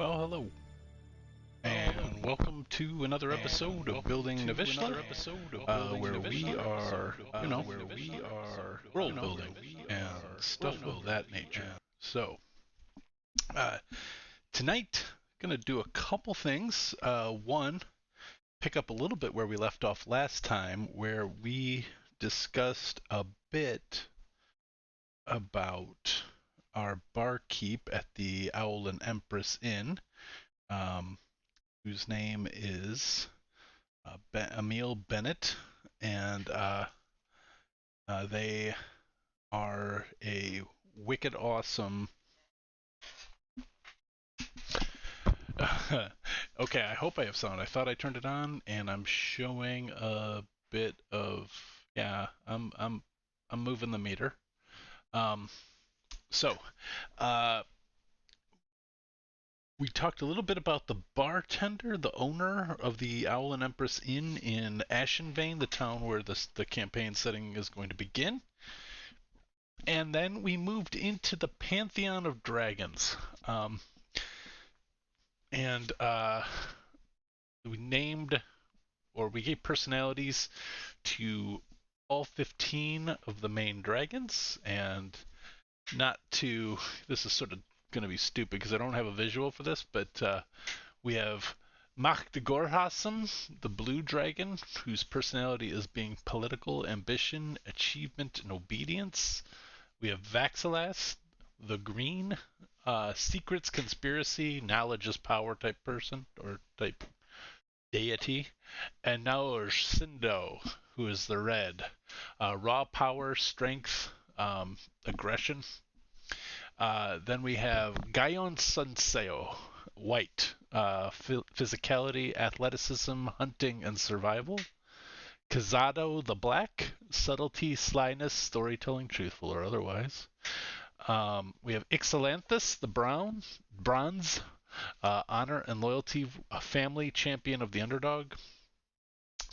Well, hello, and welcome to another episode of Building Navyshla, where we are, world building and stuff of that nature. So, uh, tonight, gonna do a couple things. One, pick up a little bit where we left off last time, where we discussed a bit about our barkeep at the Owl and Empress Inn. Um, whose name is Emil Bennett, and they are a wicked awesome. Okay, I hope I have sound. I thought I turned it on, and I'm showing a bit of yeah. I'm moving the meter. Um, so, uh, we talked a little bit about the bartender, the owner of the Owl and Empress Inn in Ashenvane, the town where the campaign setting is going to begin. And then we moved into the Pantheon of Dragons. And we named, or we gave personalities to all 15 of the main dragons. And not to, this is sort of going to be stupid because I don't have a visual for this, but we have Machtyehorsam, the blue dragon, whose personality is being political, ambition, achievement, and obedience. We have Vaxilas, the green, secrets, conspiracy, knowledge is power type person, or type deity. And now there's Sindo, who is the red, raw power, strength, aggression. Then we have Gayon Sunseo, white, physicality, athleticism, hunting, and survival. Kazado the black, subtlety, slyness, storytelling, truthful or otherwise. We have Ixalanthus the brown, bronze, honor and loyalty, a family champion of the underdog.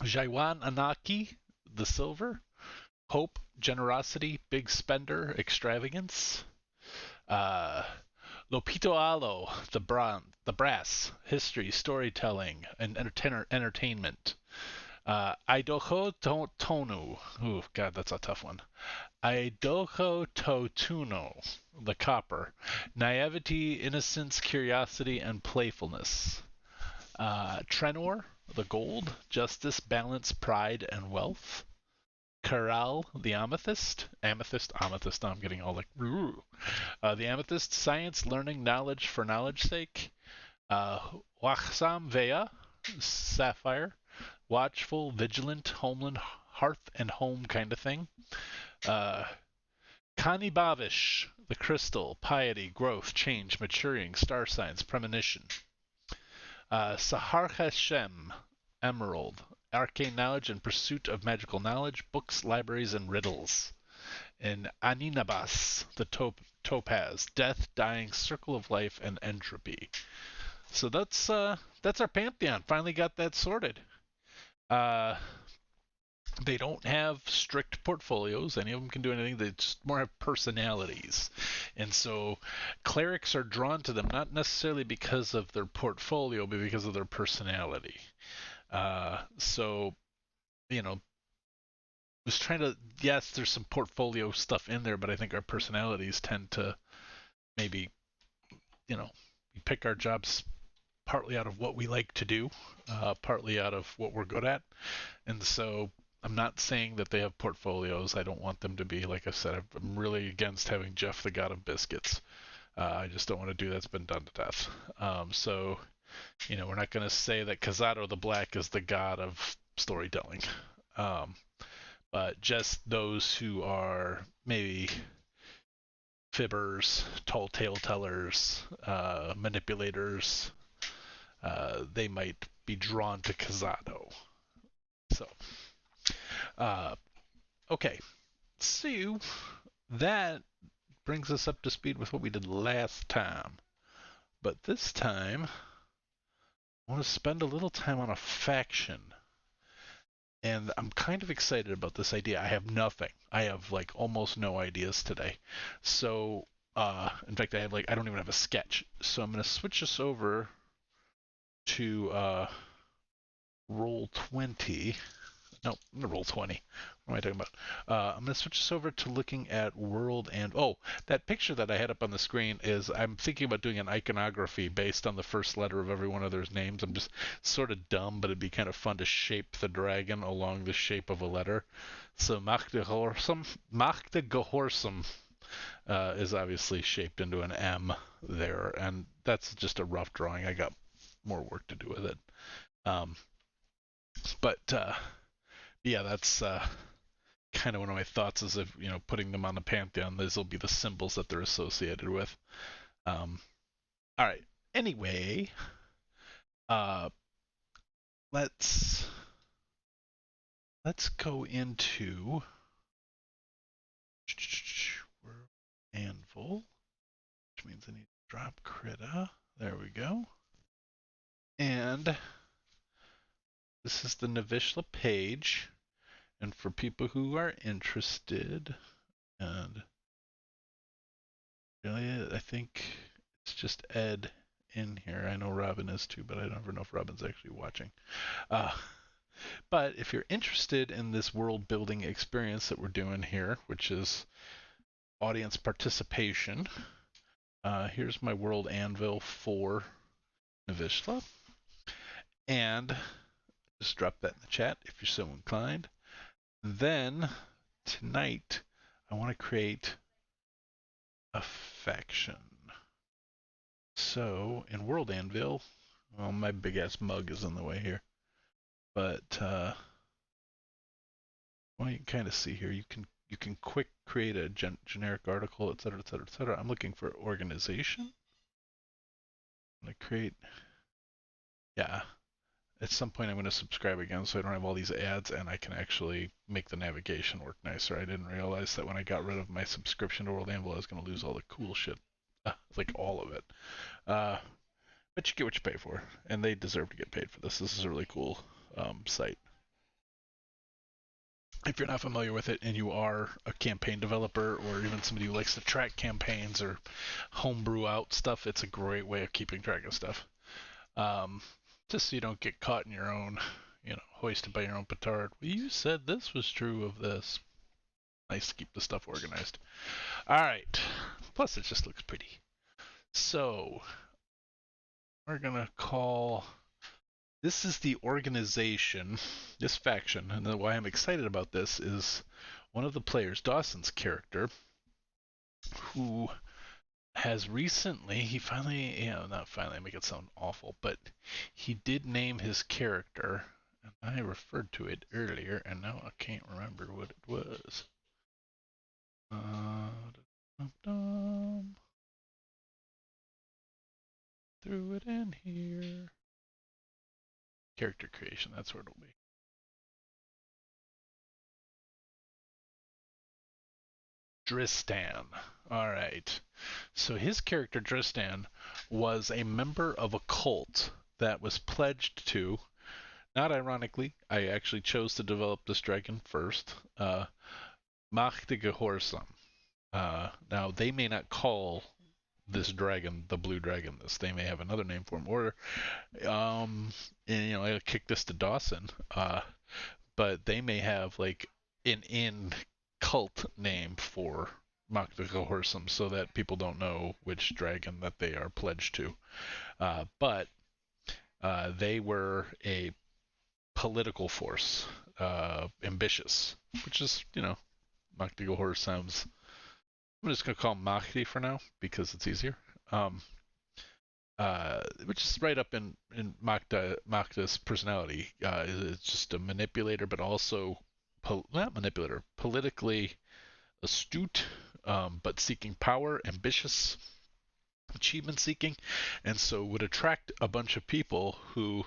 Jaiwan Anaki the silver, hope, generosity, big spender, extravagance. Lopito Alo, the brass, history, storytelling, and entertainment. Idoho Tonu, ooh, God, that's a tough one. Idoho Totuno, the copper, naivety, innocence, curiosity, and playfulness. Trenor, the gold, justice, balance, pride, and wealth. Corral, the amethyst, amethyst. I'm getting all like, the amethyst, science, learning, knowledge for knowledge sake. Wachsam Vea, sapphire, watchful, vigilant, homeland, hearth and home kind of thing. Kani Bavish, the crystal, piety, growth, change, maturing, star signs, premonition. Sahar Hashem, emerald, arcane knowledge and pursuit of magical knowledge, books, libraries, and riddles. And Aninabas, the topaz, death, dying, circle of life, and entropy. So that's our pantheon. Finally got that sorted. They don't have strict portfolios. Any of them can do anything. They just more have personalities. And so clerics are drawn to them not necessarily because of their portfolio, but because of their personality. So, was trying to, yes, there's some portfolio stuff in there, but I think our personalities tend to maybe, we pick our jobs partly out of what we like to do, partly out of what we're good at. And so I'm not saying that they have portfolios. I don't want them to be, like I said, I'm really against having Jeff the God of Biscuits. I just don't want to do that. It's been done to death. So, we're not going to say that Kazado the Black is the god of storytelling. But just those who are maybe fibbers, tall tale tellers, manipulators, they might be drawn to Kazado. So, okay. So, that brings us up to speed with what we did last time. But this time, I want to spend a little time on a faction. And I'm kind of excited about this idea. I have nothing. I have like almost no ideas today. So In fact, I don't even have a sketch, so I'm gonna switch this over to roll 20. No, I'm gonna roll 20. What am I talking about? I'm gonna switch this over to looking at world and that picture that I had up on the screen is I'm thinking about doing an iconography based on the first letter of every one of their names. I'm just sort of dumb, but it'd be kind of fun to shape the dragon along the shape of a letter. So Machtyehorsam is obviously shaped into an M there, and that's just a rough drawing. I got more work to do with it. Um, but yeah, that's kind of one of my thoughts is if putting them on the pantheon, these will be the symbols that they're associated with. Um, all right. Anyway, uh, let's go into anvil, which means I need to drop Krita. There we go. And this is the Navyshla page. And for people who are interested, and really, I think it's just Ed in here. I know Robin is too, but I never know if Robin's actually watching. Uh, but if you're interested in this world building experience that we're doing here, which is audience participation, here's my world anvil for Navyshla. And just drop that in the chat if you're so inclined. Then tonight, I want to create a faction. So in World Anvil, well, my big ass mug is in the way here, but well, you can kind of see here. You can quick create a generic article, etc., etc., etc. I'm looking for organization. I'm gonna create, yeah. At some point, I'm going to subscribe again so I don't have all these ads and I can actually make the navigation work nicer. I didn't realize that when I got rid of my subscription to World Anvil, I was going to lose all the cool shit. Like all of it. But you get what you pay for, and they deserve to get paid for this. This is a really cool site. If you're not familiar with it and you are a campaign developer or even somebody who likes to track campaigns or homebrew out stuff, it's a great way of keeping track of stuff. Just so you don't get caught in your own, hoisted by your own petard. Well, you said this was true of this. Nice to keep the stuff organized. All right. Plus, it just looks pretty. So, we're going to call this is the organization, this faction, and why I'm excited about this is one of the players, Dawson's character, who has recently, he finally, not finally, I make it sound awful, but he did name his character, and I referred to it earlier, and now I can't remember what it was. Threw it in here. Character creation, that's where it'll be. Dristan. All right. So his character Dristan was a member of a cult that was pledged to. Not ironically, I actually chose to develop this dragon first. Machtyehorsam. Now they may not call this dragon the blue dragon. They may have another name for him, or I kick this to Dawson. But they may have like an in cult name for Machtyehorsam so that people don't know which dragon that they are pledged to. But they were a political force, ambitious, which is, Machtyehorsam. I'm just going to call him Mahdi for now because it's easier. Which is right up in Magda's personality. It's just a manipulator, but also not manipulator, politically astute, but seeking power, ambitious, achievement seeking, and so would attract a bunch of people who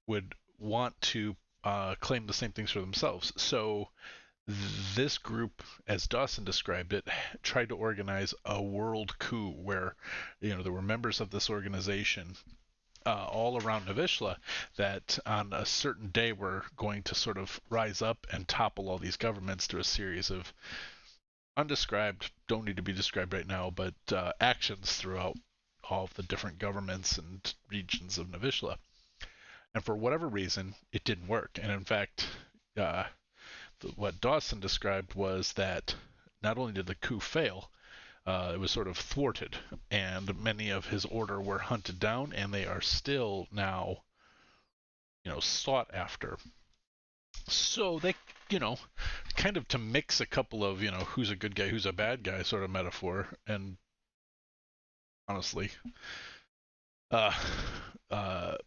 would want to claim the same things for themselves. So this group, as Dawson described it, tried to organize a world coup where, there were members of this organization all around Navyshla that on a certain day were going to sort of rise up and topple all these governments through a series of undescribed, don't need to be described right now, but actions throughout all of the different governments and regions of Navyshla. And for whatever reason, it didn't work. And in fact, uh, what Dawson described was that not only did the coup fail, it was sort of thwarted, and many of his order were hunted down, and they are still now, sought after. So they, you know, kind of to mix a couple of, who's a good guy, who's a bad guy sort of metaphor, and honestly, uh, uh,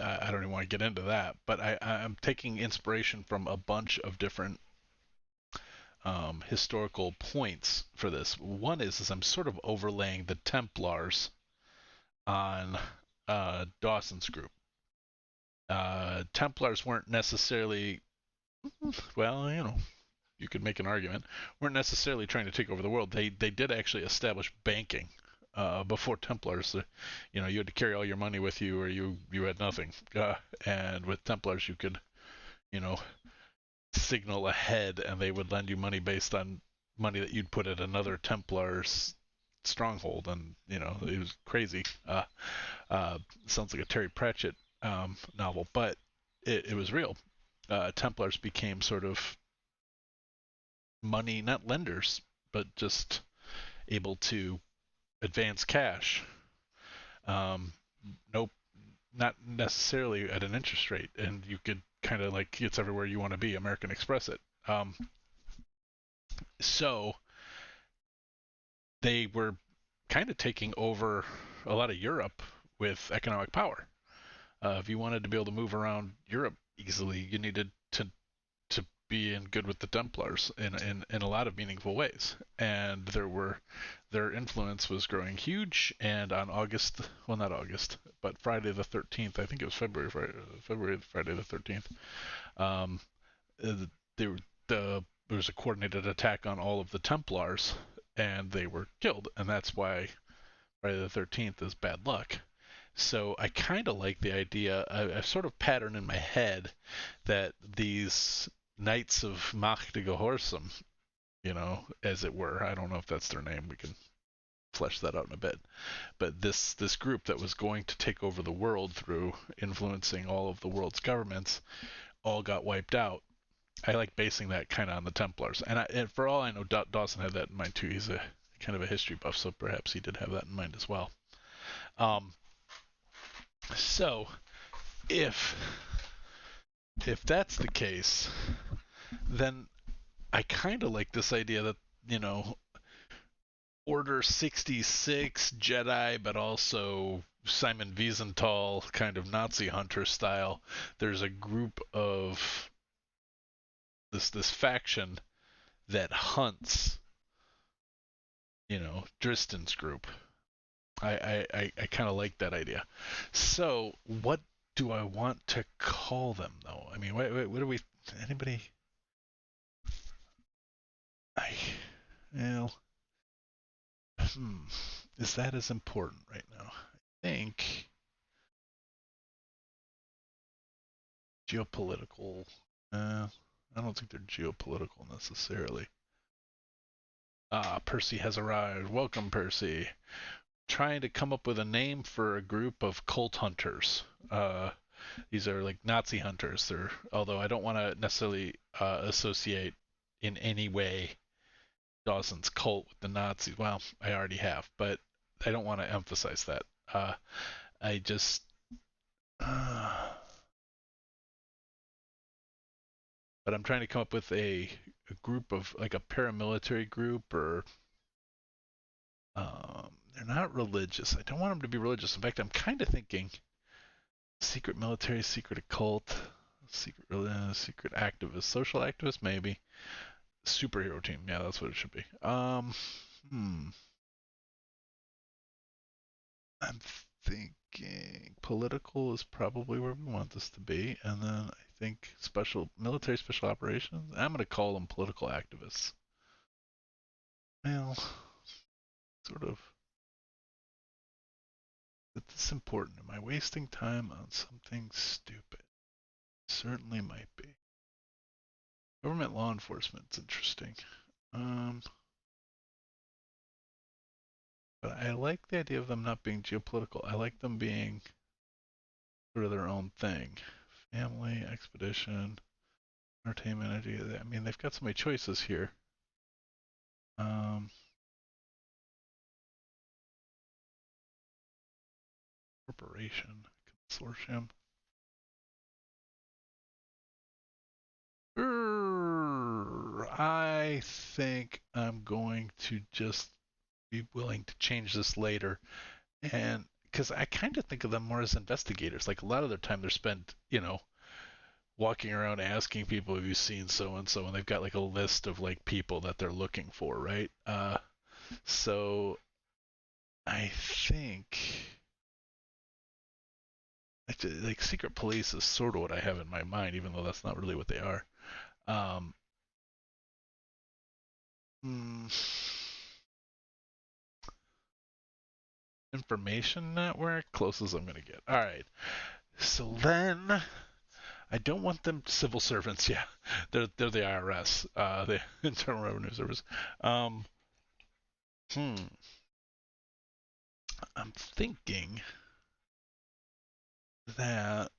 I don't even want to get into that, but I'm taking inspiration from a bunch of different historical points for this. One is I'm sort of overlaying the Templars on Dawson's group. Templars weren't necessarily, well, you could make an argument, weren't necessarily trying to take over the world. They did actually establish banking before Templars. You had to carry all your money with you, or you had nothing. And with Templars, you could you know signal ahead, and they would lend you money based on money that you'd put at another Templar's stronghold, and it was crazy. Sounds like a Terry Pratchett novel, but it was real. Templars became sort of money, not lenders, but just able to advance cash. Um, no, not necessarily at an interest rate, and you could kind of like it's everywhere you want to be. American Express it. So they were kind of taking over a lot of Europe with economic power. If you wanted to be able to move around Europe easily, you needed to be in good with the Templars in a lot of meaningful ways. And their influence was growing huge. And on August, well, not August, but Friday the 13th, I think it was Friday the 13th. Um, there was a coordinated attack on all of the Templars, and they were killed. And that's why Friday the 13th is bad luck. So I kind of like the idea. I've sort of patterned in my head that these Knights of Machtyehorsam, as it were. I don't know if that's their name. We can flesh that out in a bit. But this group that was going to take over the world through influencing all of the world's governments all got wiped out. I like basing that kind of on the Templars, and for all I know, Dawson had that in mind too. He's a kind of a history buff, so perhaps he did have that in mind as well. Um, so if if that's the case, then I kind of like this idea that you know Order 66 Jedi, but also Simon Wiesenthal kind of Nazi hunter style. There's a group of this faction that hunts, Dristan's group. I kind of like that idea. So what do I want to call them though? I mean, what do we? Anybody? I well, hmm, is that as important right now? I think geopolitical. I don't think they're geopolitical necessarily. Percy has arrived. Welcome, Percy. Trying to come up with a name for a group of cult hunters. These are like Nazi hunters. Although I don't want to necessarily associate in any way Dawson's cult with the Nazis. Well, I already have, but I don't want to emphasize that. I just, but I'm trying to come up with a group of like a paramilitary group, or they're not religious. I don't want them to be religious. In fact, I'm kind of thinking secret military, secret occult, secret activist, social activist, maybe superhero team. Yeah, that's what it should be. I'm thinking political is probably where we want this to be, and then I think special operations. I'm going to call them political activists. Well, sort of. Is this important? Am I wasting time on something stupid? Certainly might be. Government law enforcement's interesting. Um, but I like the idea of them not being geopolitical. I like them being sort of their own thing. Family, expedition, entertainment, energy. I mean, they've got so many choices here. Um, corporation, consortium. I think I'm going to just be willing to change this later. And because I kind of think of them more as investigators. Like a lot of their time they're spent, walking around asking people, have you seen so and so? And they've got like a list of like people that they're looking for, right? So I think like secret police is sort of what I have in my mind, even though that's not really what they are. Um, hmm, information network, closest I'm gonna get. All right. So then I don't want them civil servants. Yeah, they're the IRS, the Internal Revenue Service. Um, hmm. I'm thinking that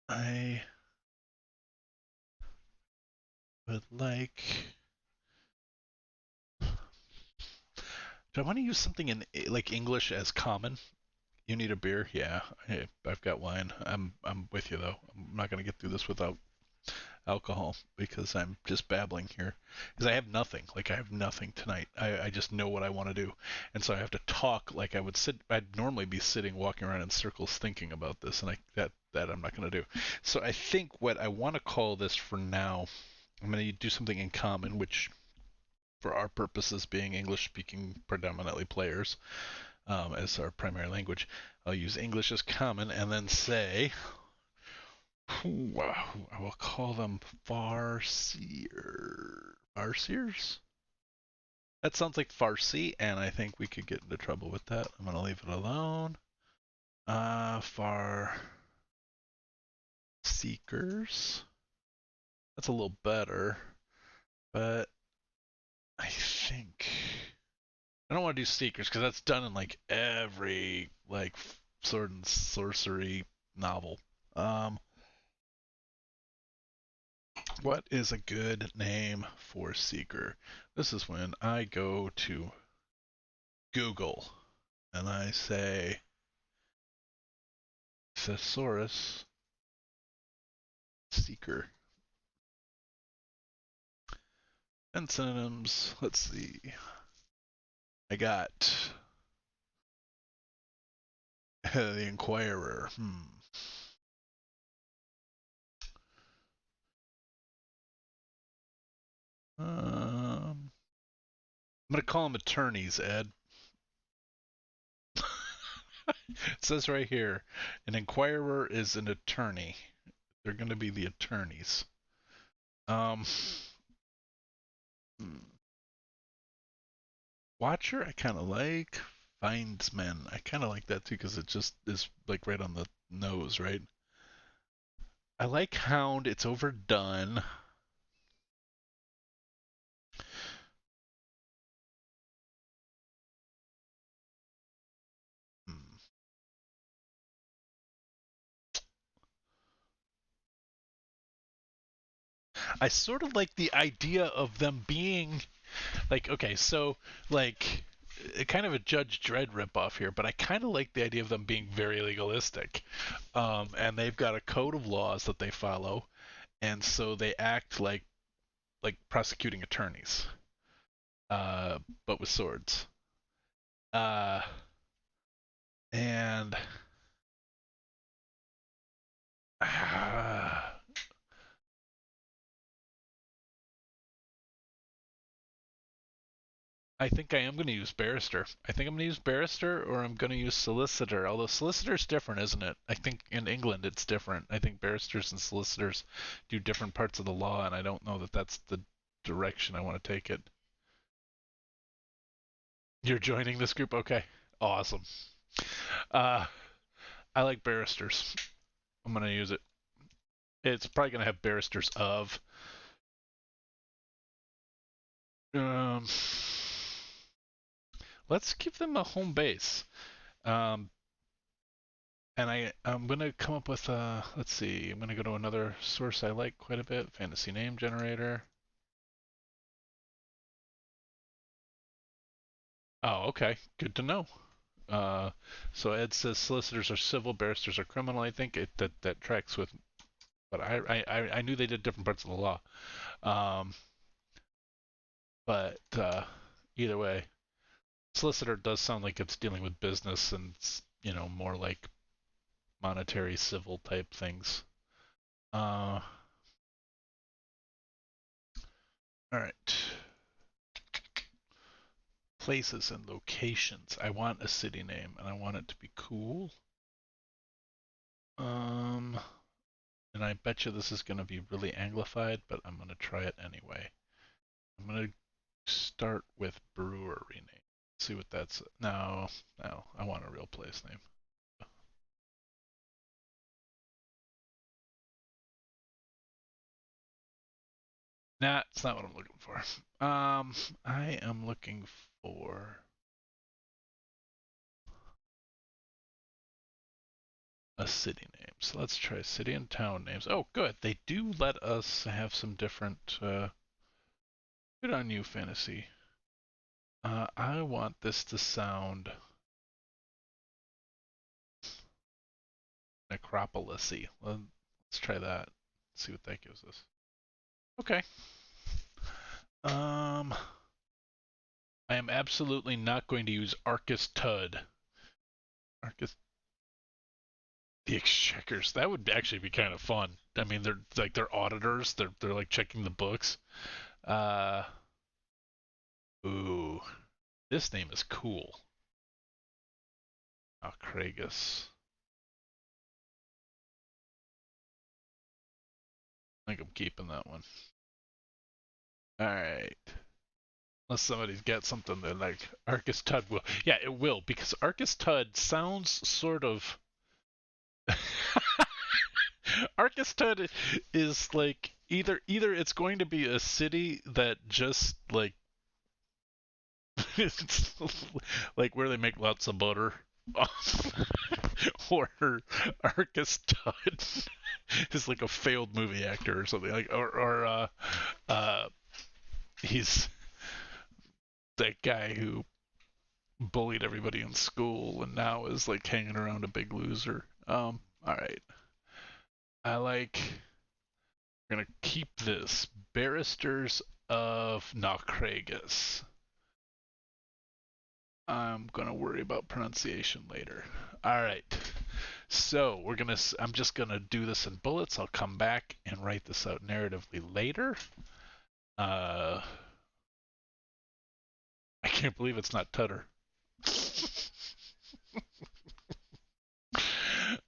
I would like. Do I want to use something in like English as common? You need a beer? Yeah, I've got wine. I'm with you though. I'm not gonna get through this without alcohol because I'm just babbling here. Because I have nothing. Like I have nothing tonight. I just know what I want to do, and so I have to talk like I would sit. I'd normally be sitting, walking around in circles, thinking about this, and that I'm not gonna do. So I think what I want to call this for now, I'm gonna do something in common, which for our purposes being English speaking predominantly players as our primary language. I'll use English as common and then say, I will call them Farseers? That sounds like Farsi, and I think we could get into trouble with that. I'm going to leave it alone. Far Seekers. That's a little better, but I think I don't want to do Seekers because that's done in like every like sword and sorcery novel. Um, what is a good name for Seeker? This is when I go to Google and I say Thesaurus Seeker. And synonyms, let's see. I got the Inquirer. I'm going to call them attorneys, Ed. It says right here an inquirer is an attorney. They're going to be the attorneys. Um, hmm. Watcher, I kind of like. Findsman, I kind of like that too because it just is like right on the nose, right? I like Hound. It's overdone. Hmm. I sort of like the idea of them being like, okay, so like kind of a Judge Dredd ripoff here, but I kind of like the idea of them being very legalistic. And they've got a code of laws that they follow, and so they act like prosecuting attorneys, uh, but with swords. Uh, and I think I am going to use barrister. I think I'm going to use barrister or I'm going to use solicitor. Although solicitor's different, isn't it? I think in England it's different. I think barristers and solicitors do different parts of the law, and I don't know that that's the direction I want to take it. You're joining this group? Okay. Awesome. Uh, I like barristers. I'm going to use it. It's probably going to have barristers of. Um, let's give them a home base. Um, and I'm gonna come up with let's see, I'm gonna go to another source I like quite a bit, fantasy name generator. Oh, okay, good to know. Uh, so Ed says solicitors are civil, barristers are criminal. I think that tracks with, but I knew they did different parts of the law. Um, but either way, solicitor does sound like it's dealing with business and more like monetary civil type things. All right. Places and locations. I want a city name and I want it to be cool. Um, and I bet you this is going to be really anglified, but I'm going to try it anyway. I'm going to start with brewery name. See what that's. No, no, I want a real place name. Nah, it's not what I'm looking for. I am looking for a city name. So let's try city and town names. Oh, good. They do let us have some different. Good on you, fantasy. I want this to sound necropolisy. Let's try that. See what that gives us. Okay. Um, I am absolutely not going to use Arcus Tud. Arcus the Exchequers. That would actually be kind of fun. I mean, they're auditors. They're like checking the books. Uh, ooh, this name is cool. Craigus. I think I'm keeping that one. All right. Unless somebody's got something that like Arcus Tud will. Yeah, it will because Arcus Tud sounds sort of. Arcus Tud is like either it's going to be a city that just like it's like where they make lots of butter. Or Arcus Tud is like a failed movie actor or something like, or uh, he's that guy who bullied everybody in school and now is like hanging around a Big Loser. All right, I like. We're gonna keep this barristers of Nakragis. I'm gonna worry about pronunciation later. All right. So I'm just gonna do this in bullets. I'll come back and write this out narratively later. Uh, I can't believe it's not Tutter.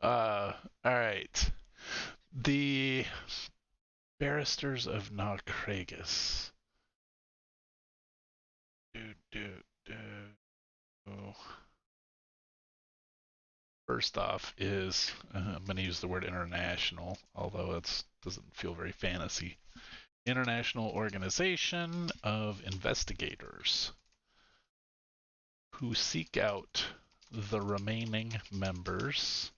All right. The barristers of Nakragis. Do, do, do. First off is I'm going to use the word international, although it doesn't feel very fantasy. International Organization of Investigators who seek out the remaining members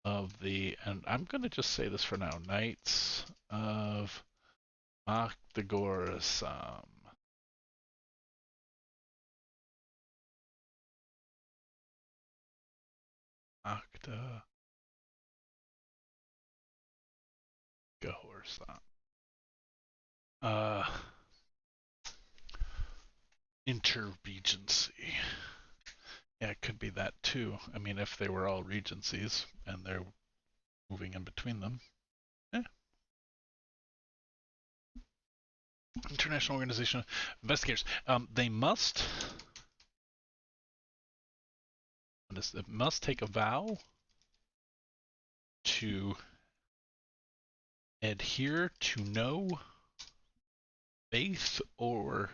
of and I'm going to just say this for now, Knights of Machtyehorsam. Machtyehorsam. Uh, Interregency. Yeah, it could be that too. I mean, if they were all regencies and they're moving in between them. Yeah. International Organization of Investigators. They must take a vow to adhere to no faith or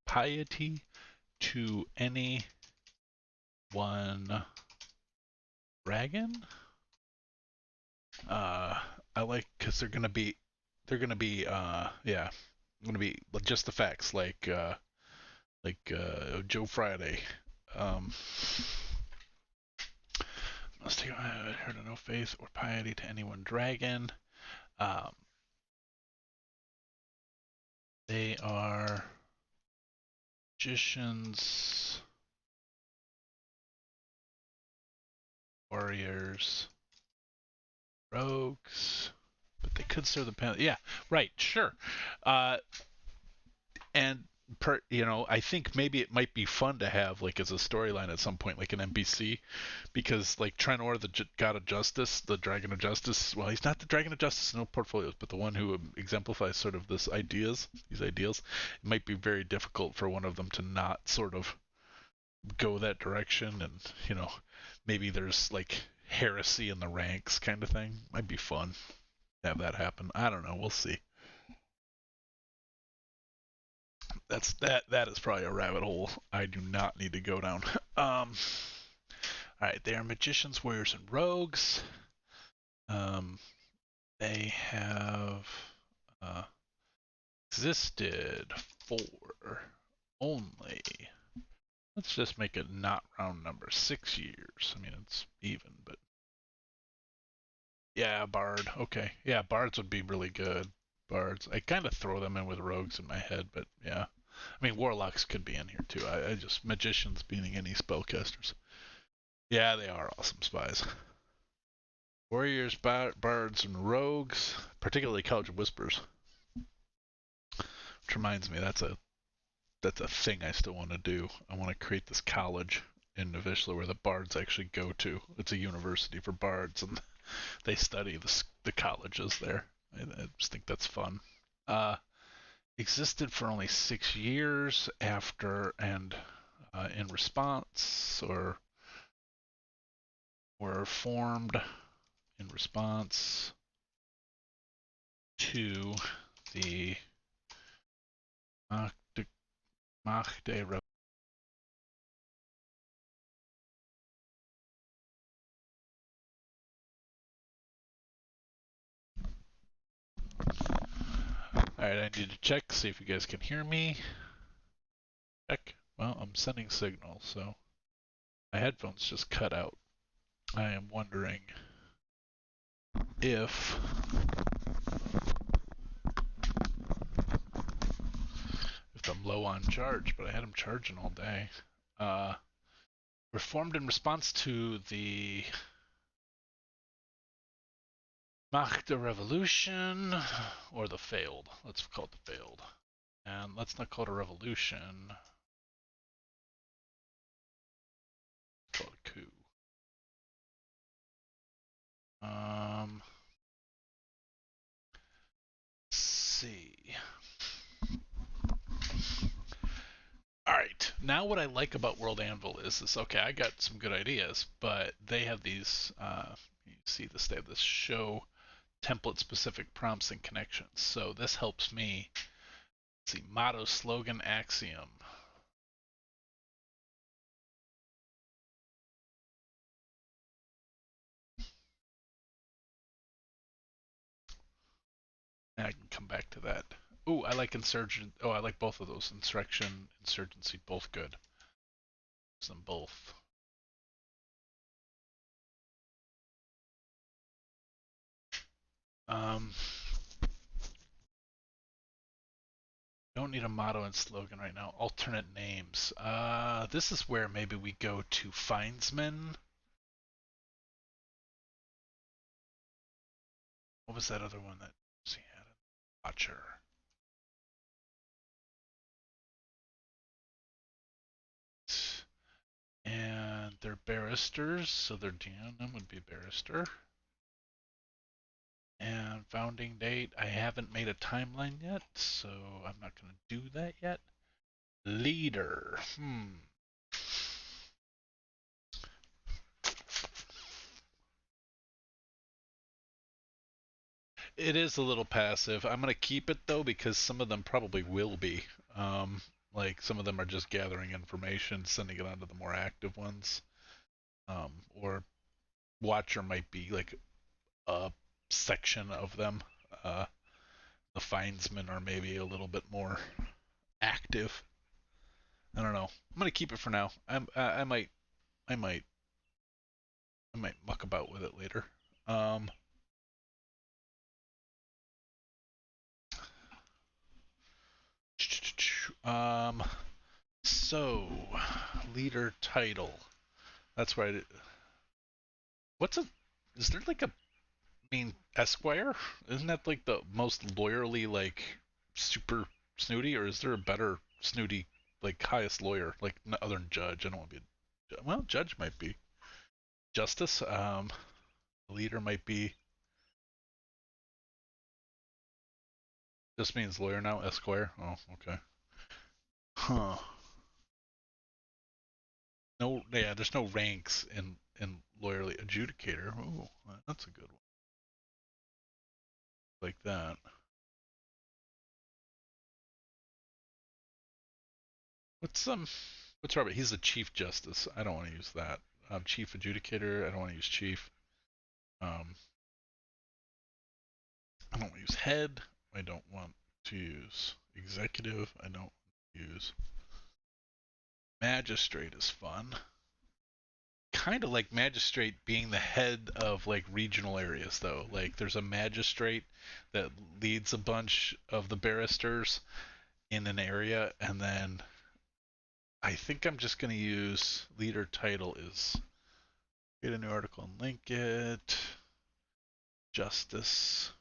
piety to any one dragon. I like because they're gonna be yeah. going to be just the facts, Joe Friday. Um, must take her to no faith or piety to any one dragon. Um, they are magicians, warriors, rogues, but they could serve the pen. Yeah, right, sure. Uh, and I think maybe it might be fun to have like as a storyline at some point, like an NPC, because like Trenor, the god of justice, the dragon of justice. Well, he's not the dragon of justice in no portfolios, but the one who exemplifies sort of these ideals. It might be very difficult for one of them to not sort of go that direction, and maybe there's like heresy in the ranks kind of thing. Might be fun to have that happen. I don't know. We'll see. That is probably a rabbit hole I do not need to go down. All right, they are magicians, warriors, and rogues. Um, they have uh, existed for only. Let's just make it not round number 6 years. I mean, it's even, but yeah, bard. Okay, yeah, bards would be really good. Bards. I kind of throw them in with rogues in my head, but yeah. I mean, warlocks could be in here too. I just magicians being any spellcasters. Yeah, they are awesome spies. Warriors, bards, and rogues, particularly College of Whispers. Which reminds me, that's a thing I still want to do. I want to create this college in Navyshla where the bards actually go to. It's a university for bards, and they study the colleges there. I just think that's fun. Uh, Existed for only 6 years after and in response, or were formed in response to the Machtyehorsam. Alright, I need to check, see if you guys can hear me. Check. Well, I'm sending signal, so my headphones just cut out. I am wondering if I'm low on charge, but I had them charging all day. Were formed in response to the Machtyehorsam revolution, or the failed. Let's call it the failed. And let's not call it a revolution. Let's call it a coup. Let's see. All right. Now, what I like about World Anvil is this. Okay, I got some good ideas, but they have these. You see this? They have this show template-specific prompts and connections. So this helps me. Let's see, motto, slogan, axiom. And I can come back to that. Ooh, I like insurgent. Oh, I like both of those. Insurrection, insurgency, both good. Use them both. Um, don't need a motto and slogan right now. Alternate names. This is where maybe we go to Findsman. What was that other one that he had? Watcher. And they're barristers, so their DNM would be barrister. And founding date, I haven't made a timeline yet, so I'm not going to do that yet. Leader. It is a little passive. I'm gonna keep it though because some of them probably will be. Like some of them are just gathering information, sending it on to the more active ones. Or Watcher might be like a section of them. the findsmen are maybe a little bit more active. I don't know. I'm gonna keep it for now. I might, I might muck about with it later. Um, um, so leader title. That's right. What's a? Is there like a mean Esquire? Isn't that like the most lawyerly, like super snooty, or is there a better snooty, like highest lawyer, like other than judge? I don't want to be well, judge might be justice. Leader might be just means lawyer now. Esquire. Oh, okay. Huh. No, yeah. There's no ranks in lawyerly adjudicator. Oh, that's a good one. Like that. What's What's Robert? He's the chief justice. I don't want to use that. Chief adjudicator. I don't want to use chief. Um, I don't want to use head. I don't want to use executive. I don't use magistrate is fun. Kind of like magistrate being the head of like regional areas though. Like there's a magistrate that leads a bunch of the barristers in an area, and then I think I'm just going to use leader title is create a new article and link it. Justice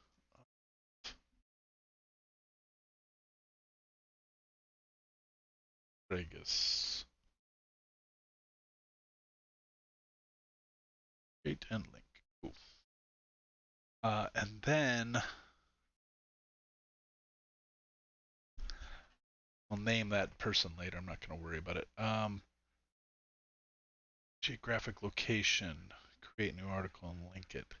Vegas. Create and link. Ooh. And then I'll name that person later. I'm not going to worry about it. Geographic location. Create new article and link it.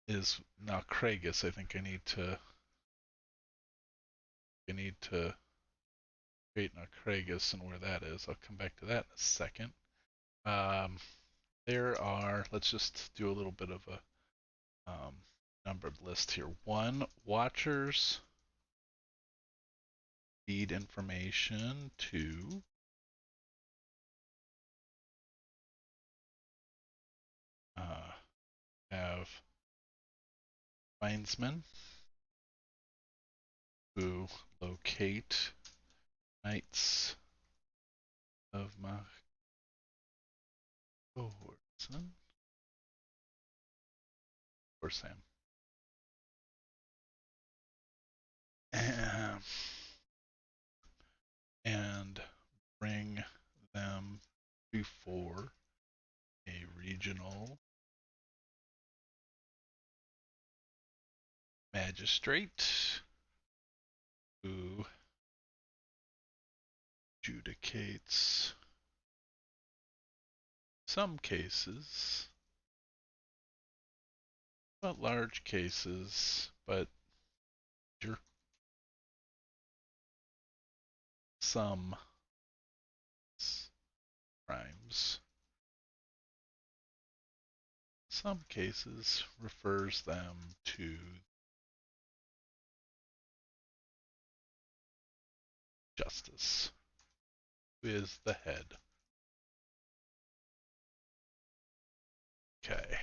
Is now Craigus. I think I need to create now Craigus and where that is. I'll come back to that in a second. Um, there are. Let's just do a little bit of a numbered list here. One, watchers feed information. Two, have findsmen who locate knights of Machtyehorsam or Sam. Um, and bring them before a regional magistrate who adjudicates some cases, not large cases, but some crimes. Some cases refers them to justice, who is the head. Okay.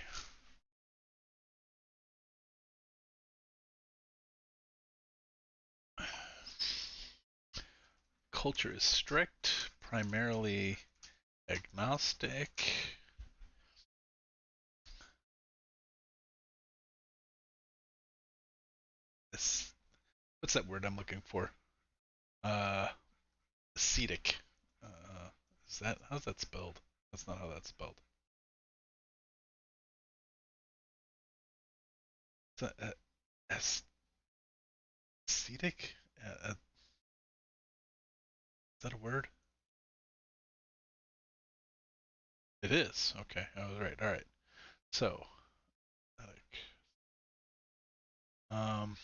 Culture is strict, primarily agnostic. This, what's that word I'm looking for? Uh, ascetic. Uh, is that how's that spelled? That's not how that's spelled. Is that ascetic? Is that a word? It is. Okay, I was right. All right. So, um,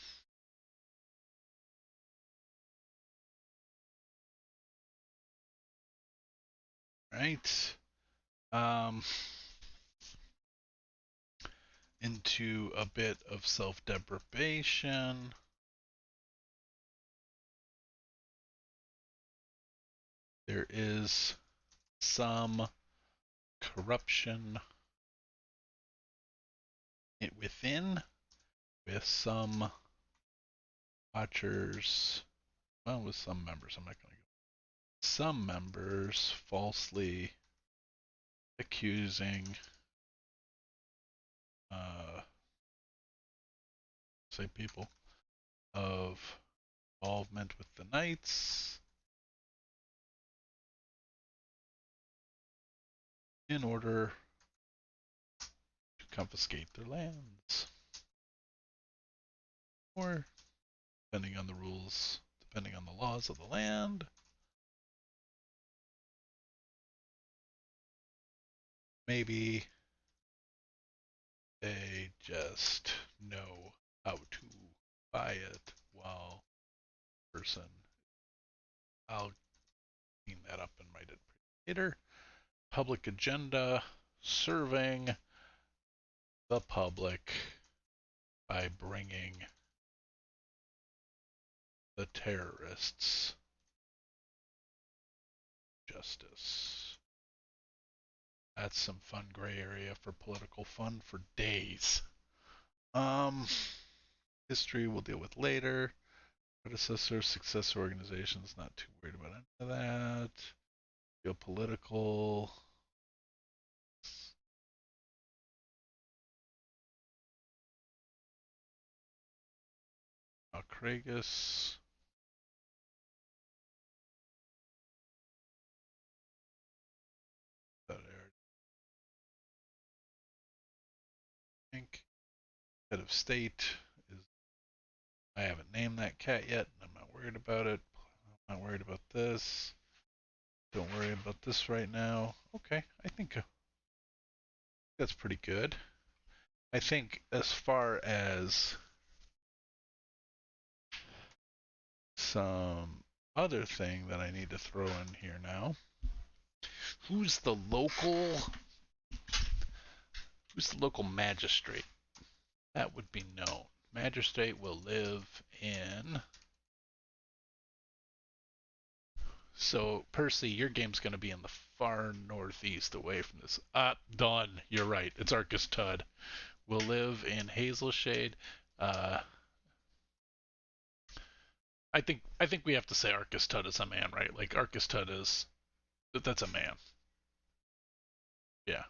right. Um, into a bit of self-deprivation. there is some corruption within, with some watchers, well, with some members. I'm not going to go. Some members falsely accusing, say, people of involvement with the Knights in order to confiscate their lands. Or, depending on the rules, depending on the laws of the land, maybe they just know how to buy it while person. I'll clean that up in my later. Public agenda, serving the public by bringing the terrorists justice. That's some fun gray area for political fun for days. History we'll deal with later. Predecessor, successor organizations, not too worried about any of that. Geopolitical. Craigus. That think. Head of state is. I haven't named that cat yet. I'm not worried about it. I'm not worried about this. Don't worry about this right now. Okay, I think that's pretty good. I think as far as some other thing that I need to throw in here now. Who's the local magistrate? That would be known. Magistrate will live in. So Percy, your game's going to be in the far northeast, away from this. Done. You're right. It's Arcus Tud. Will live in Hazelshade. I think we have to say Arcus Tud is a man, right? Like Arcus Tud is. That's a man. Yeah.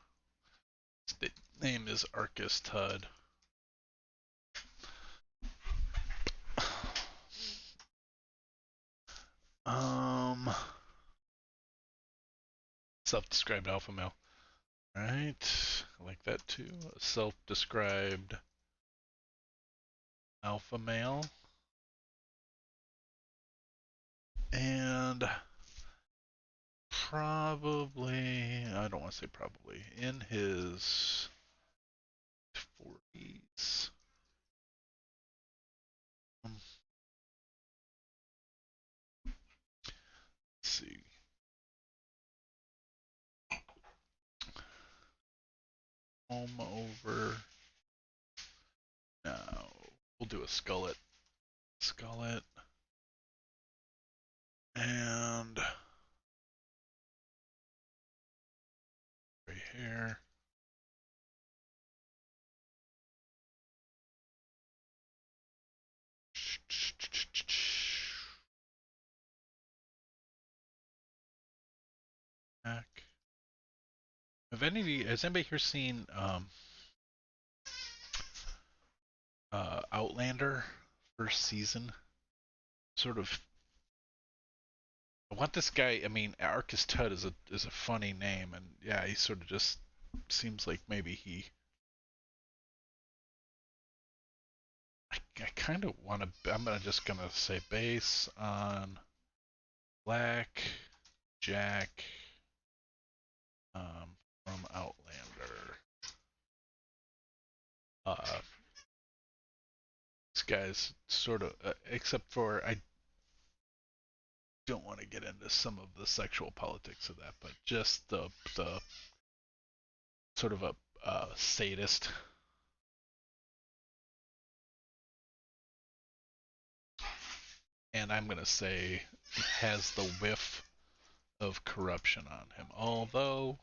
The name is Arcus Tud. Self-described alpha male. Right, I like that too. A self-described alpha male. And probably, I don't want to say probably, in his 40s. Let's see. Home over. Now, we'll do a skullet. Skullet. And gray hair. Back. Have any of you, has anybody here seen Outlander first season? Sort of. I want this guy. I mean, Arcus Tud is a funny name, and yeah, he sort of just seems like maybe he. I kind of want to. I'm just gonna say base on Black Jack from Outlander. Uh, this guy's sort of, except for I don't want to get into some of the sexual politics of that, but just the sort of a sadist. And I'm gonna say has the whiff of corruption on him, although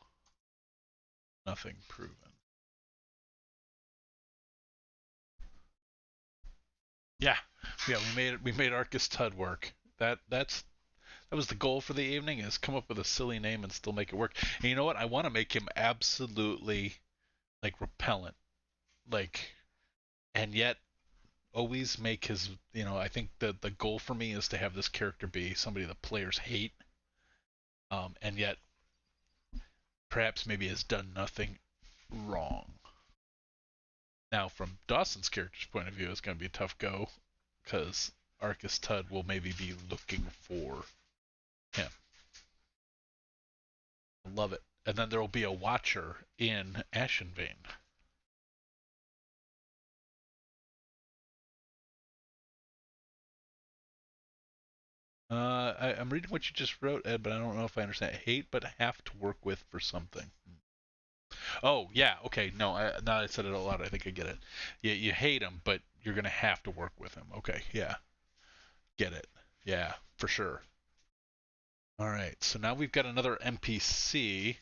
nothing proven. Yeah, yeah, we made Arcus Tud work. That was the goal for the evening, is come up with a silly name and still make it work. And you know what? I want to make him absolutely like repellent, like, and yet always make his. I think the goal for me is to have this character be somebody the players hate, and yet perhaps maybe has done nothing wrong. Now, from Dawson's character's point of view, it's going to be a tough go because Arcus Tud will maybe be looking for him. I love it. And then there will be a watcher in Ashenvane. I'm reading what you just wrote, Ed, but I don't know if I understand. Hate, but have to work with for something. Oh, yeah, okay. No, now I said it out loud. I think I get it. You hate him, but you're going to have to work with him. Okay, yeah. Get it. Yeah, for sure. All right, so now we've got another NPC,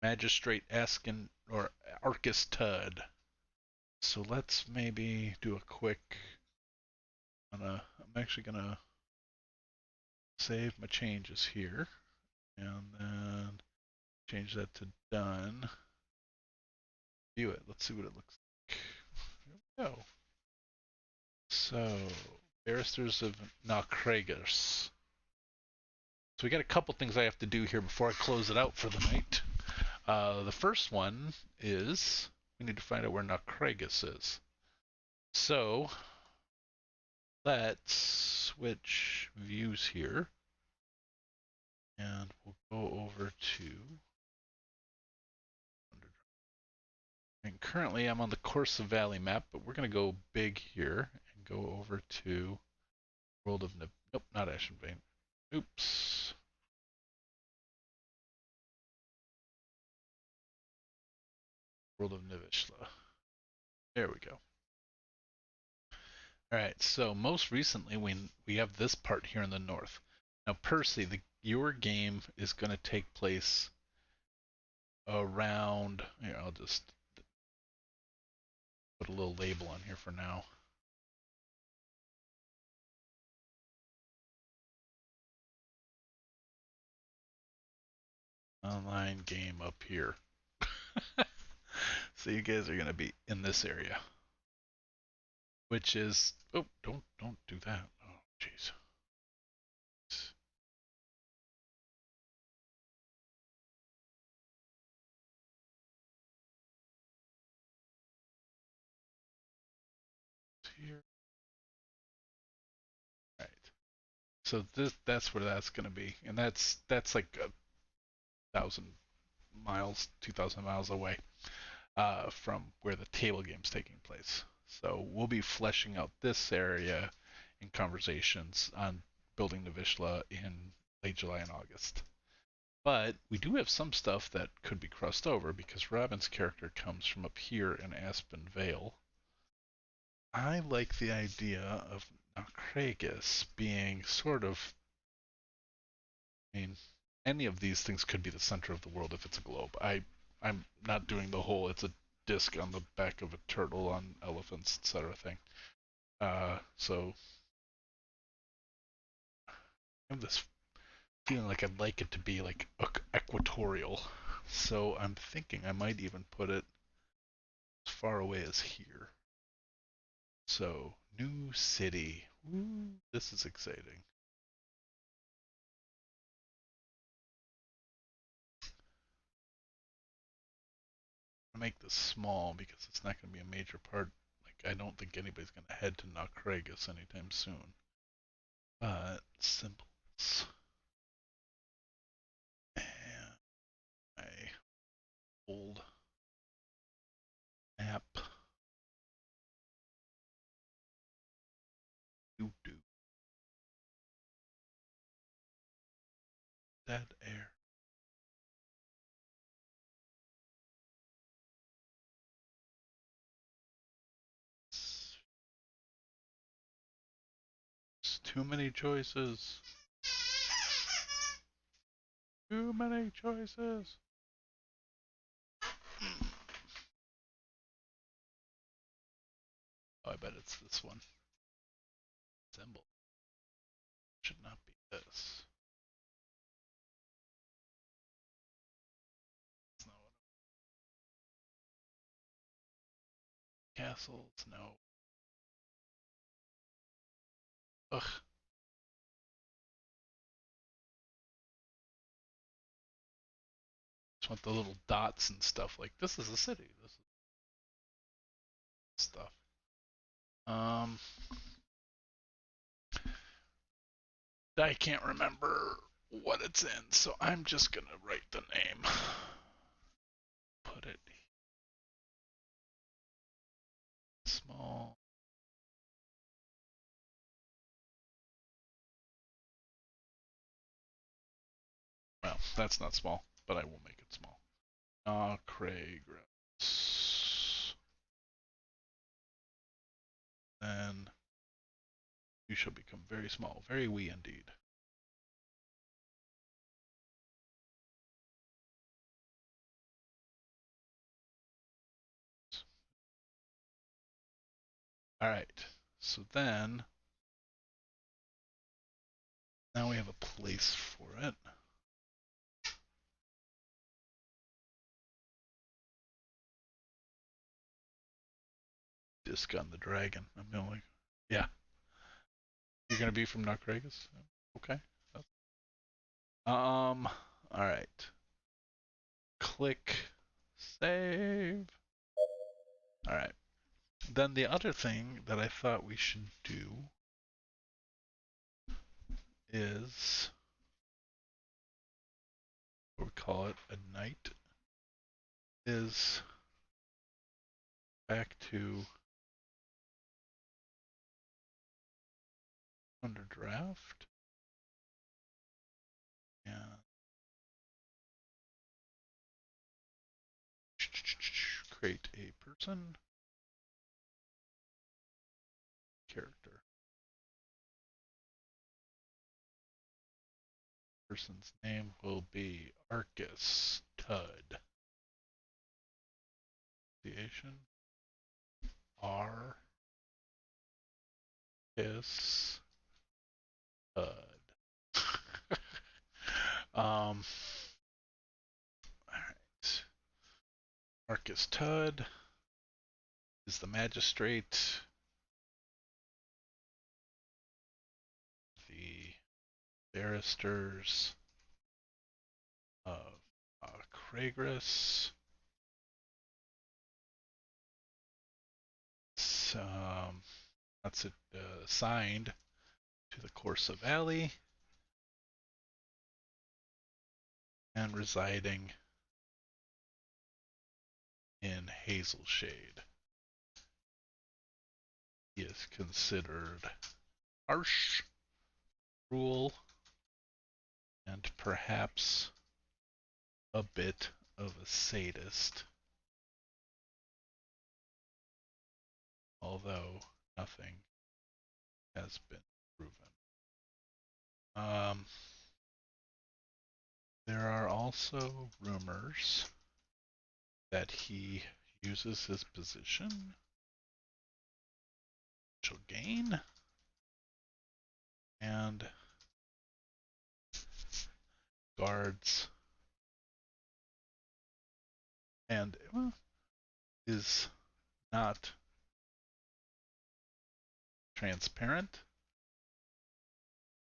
Magistrate Askin or Arcus Tud. So let's maybe do a quick. I'm actually gonna save my changes here, and then change that to done. View it. Let's see what it looks like. Here we go. So, Barristers of Nachtyehorsam. So we got a couple things I have to do here before I close it out for the night. The first one is we need to find out where Nachtyehorsam is. So let's switch views here, and we'll go over to. And currently, I'm on the Corsa Valley map, but we're gonna go big here and go over to World of Nope, not Ashenvane. Oops. World of Navyshla. There we go. All right. So most recently, we have this part here in the north. Now, Percy, your game is going to take place around. Here, I'll just put a little label on here for now. Online game up here. So you guys are going to be in this area, which is. Oh, don't do that. Oh, jeez. Here. Right. So that's where that's going to be, and that's like 1,000 miles, 2,000 miles away from where the table game's taking place. So we'll be fleshing out this area in conversations on building Navyshla in late July and August. But we do have some stuff that could be crossed over because Robin's character comes from up here in Aspen Vale. I like the idea of Nachtyehorsam being sort of. I mean, any of these things could be the center of the world if it's a globe. I'm not doing the whole it's a disc on the back of a turtle on elephants, etc. thing. So I have this feeling like I'd like it to be like equatorial. So I'm thinking I might even put it as far away as here. So new city. Woo, this is exciting. I'm gonna make this small because it's not gonna be a major part. Like I don't think anybody's gonna head to Nachtyehorsam anytime soon. Symbols. And my old map. Do do. Dead air. It's too many choices. Too many choices. Oh, I bet it's this one. Symbol. Should not be this. It's not what. Castles, no. Ugh. Just want the little dots and stuff. Like, this is a city. This is stuff. Um, I can't remember what it's in, so I'm just gonna write the name. Put it small. Well, that's not small, but I will make it small. Craygrass. Then you shall become very small, very wee indeed. All right. So then, now we have a place for it. Disc on the dragon. I'm going. Yeah. You're gonna be from Nutcragus? Okay. All right. Click save. All right. Then the other thing that I thought we should do is what we call it a night is back to under draft and create a person character. Person's name will be Arcus Tud. Creation R is Tud. All right. Arcus Tud is the magistrate. The barristers of Cragris. That's it, assigned to the Corsa Valley and residing in Hazelshade. He is considered harsh, cruel, and perhaps a bit of a sadist, although nothing has been proven. Um, there are also rumors that he uses his position to gain and guards and is not transparent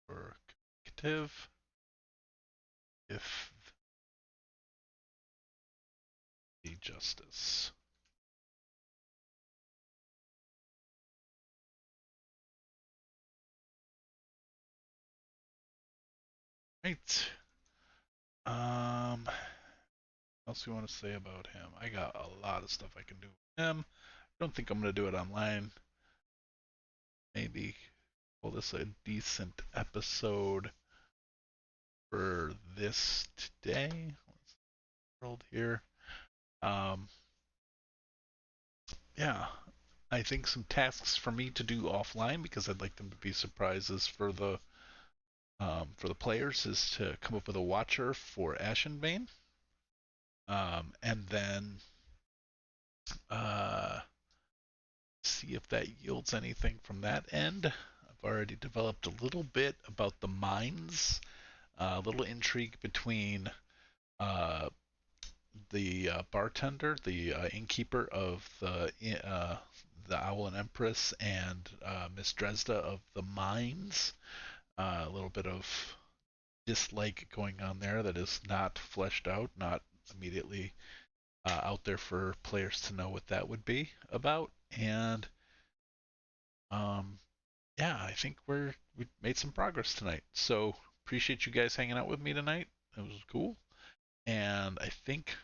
or communicative if the justice. Right. What else you want to say about him? I got a lot of stuff I can do with him. I don't think I'm gonna do it online. Maybe call this a decent episode for this today. Let's world here. Um, yeah, I think some tasks for me to do offline because I'd like them to be surprises for the for the players is to come up with a watcher for Ashenbane, and then uh, see if that yields anything from that end. I've already developed a little bit about the mines, a little intrigue between uh, the bartender, the innkeeper of the Owl and Empress, and Miss Dresda of the mines. A little bit of dislike going on there that is not fleshed out, not immediately out there for players to know what that would be about. And um, yeah, I think we made some progress tonight. So appreciate you guys hanging out with me tonight. It was cool. And I think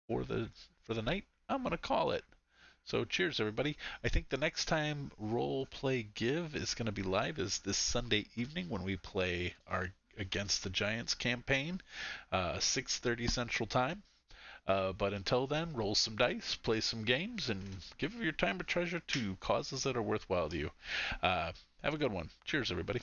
for the night, I'm gonna call it. So cheers, everybody. I think the next time Role Play Give is going to be live is this Sunday evening when we play our Against the Giants campaign, 6:30 Central Time. But until then, roll some dice, play some games, and give your time and treasure to causes that are worthwhile to you. Have a good one. Cheers, everybody.